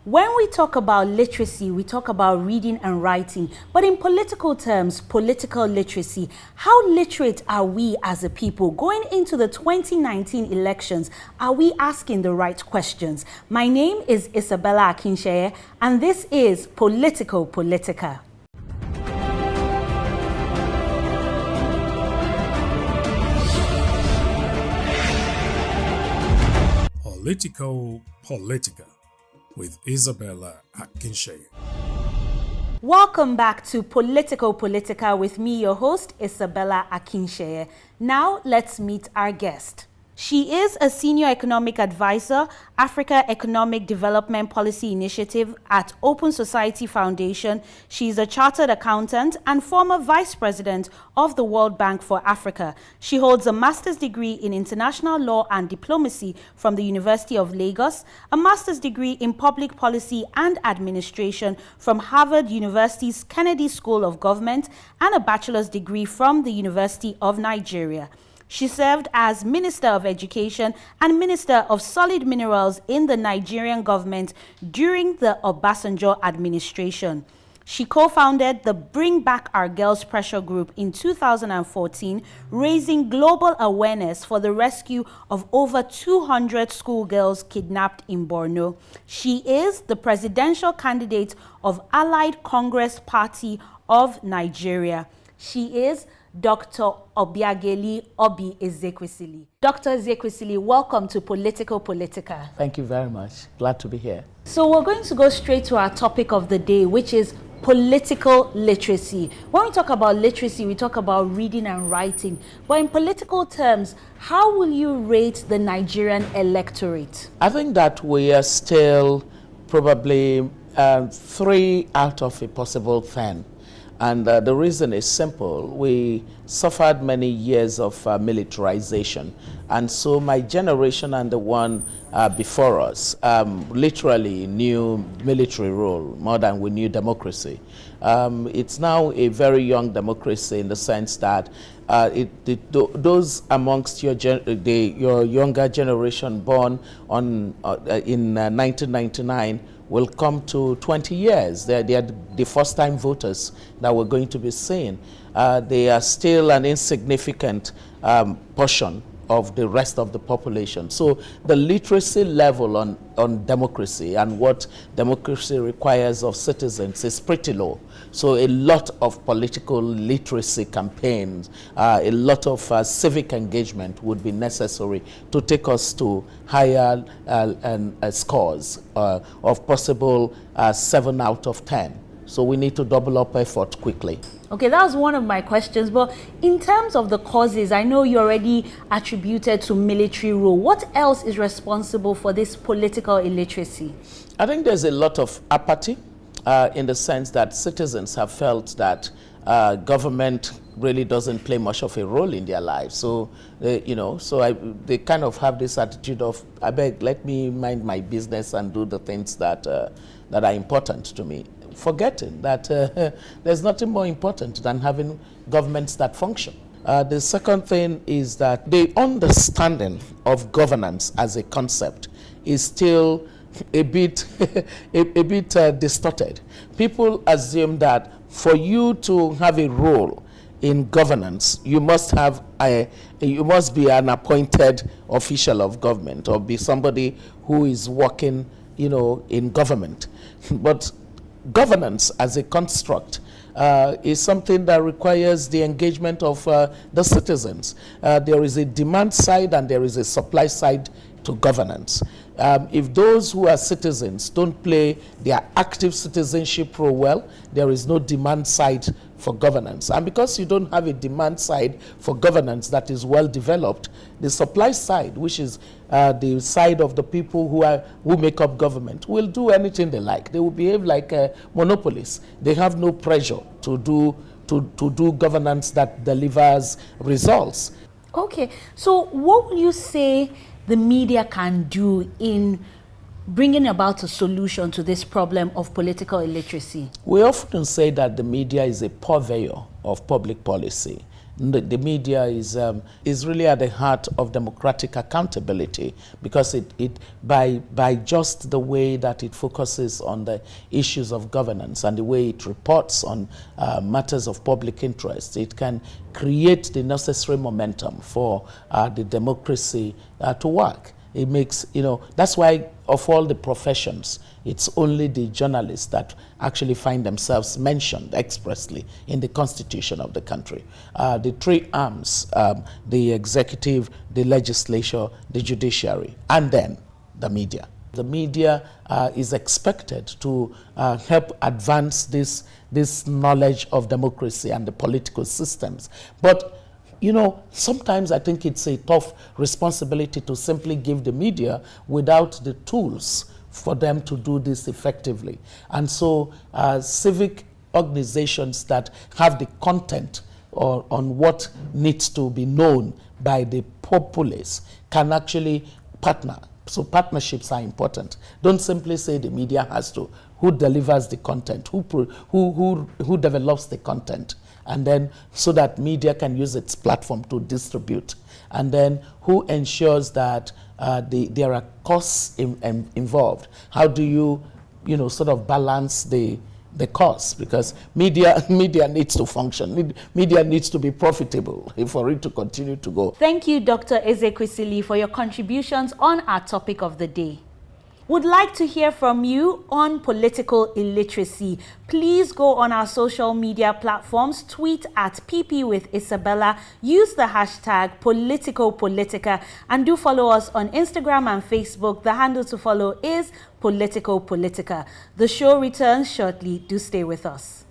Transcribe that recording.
When we talk about literacy, we talk about reading and writing. But in political terms, political literacy, how literate are we as a people? Going into the 2019 elections, are we asking the right questions? My name is Isabella Akinseye, and this is Politico Politica. Politico Politica with Isabella Akinseye. Welcome back to Politico Politica with me, your host, Isabella Akinseye. Now, let's meet our guest. She is a Senior Economic Advisor, Africa Economic Development Policy Initiative at Open Society Foundation. She is a Chartered Accountant and former Vice President of the World Bank for Africa. She holds a Master's degree in International Law and Diplomacy from the University of Lagos, a Master's degree in Public Policy and Administration from Harvard University's Kennedy School of Government, and a Bachelor's degree from the University of Nigeria. She served as Minister of Education and Minister of Solid Minerals in the Nigerian government during the Obasanjo administration. She co-founded the Bring Back Our Girls Pressure Group in 2014, raising global awareness for the rescue of over 200 schoolgirls kidnapped in Borno. She is the presidential candidate of Allied Congress Party of Nigeria. She is Dr. Oby Ezekwesili. Dr. Ezekwesili, welcome to Politico Politica. Thank you very much. Glad to be here. So we're going to go straight to our topic of the day, which is political literacy. When we talk about literacy, we talk about reading and writing. But in political terms, how will you rate the Nigerian electorate? I think that we are still probably 3 out of a possible 10. And the reason is simple. We suffered many years of militarization. And so my generation and the one before us literally knew military rule more than we knew democracy. It's now a very young democracy in the sense that those amongst your younger generation born in 1999 will come to 20 years. They are the first-time voters that we're going to be seeing. They are still an insignificant portion of the rest of the population. So the literacy level on democracy and what democracy requires of citizens is pretty low. So a lot of political literacy campaigns, a lot of civic engagement would be necessary to take us to higher scores of possible 7 out of 10. So we need to double up effort quickly. Okay, that was one of my questions. But in terms of the causes, I know you already attributed to military rule. What else is responsible for this political illiteracy? I think there's a lot of apathy in the sense that citizens have felt that government really doesn't play much of a role in their lives. So, they kind of have this attitude of, I beg, let me mind my business and do the things that are important to me, forgetting that there's nothing more important than having governments that function. The second thing is that the understanding of governance as a concept is still a bit distorted. People assume that for you to have a role in governance, you must be an appointed official of government or be somebody who is working, in government. But governance as a construct is something that requires the engagement of the citizens. There is a demand side and there is a supply side to governance. If those who are citizens don't play their active citizenship role well, there is no demand side for governance. And because you don't have a demand side for governance that is well developed, the supply side, which is the side of the people who make up government, will do anything they like. They will behave like monopolists. They have no pressure to do governance that delivers results. Okay, so what will you say the media can do in bringing about a solution to this problem of political illiteracy? We often say that the media is a purveyor of public policy. the media is really at the heart of democratic accountability, because it by just the way that it focuses on the issues of governance and the way it reports on matters of public interest, it can create the necessary momentum for the democracy to work. It makes, that's why of all the professions, it's only the journalists that actually find themselves mentioned expressly in the constitution of the country. The three arms, the executive, the legislature, the judiciary, and then the media. The media is expected to help advance this knowledge of democracy and the political systems. But sometimes I think it's a tough responsibility to simply give the media without the tools for them to do this effectively. And so civic organizations that have the content on what needs to be known by the populace can actually partner. So partnerships are important. Don't simply say the media has to. Who delivers the content? Who develops the content? And then so that media can use its platform to distribute. And then who ensures that there are costs involved? How do you, sort of balance the costs? Because media needs to function. Media needs to be profitable for it to continue to go. Thank you, Dr. Ezekwesili, for your contributions on our topic of the day. Would like to hear from you on political illiteracy. Please go on our social media platforms, tweet at PP with Isabella, use the hashtag Politico Politica, and do follow us on Instagram and Facebook. The handle to follow is Politico Politica. The show returns shortly. Do stay with us.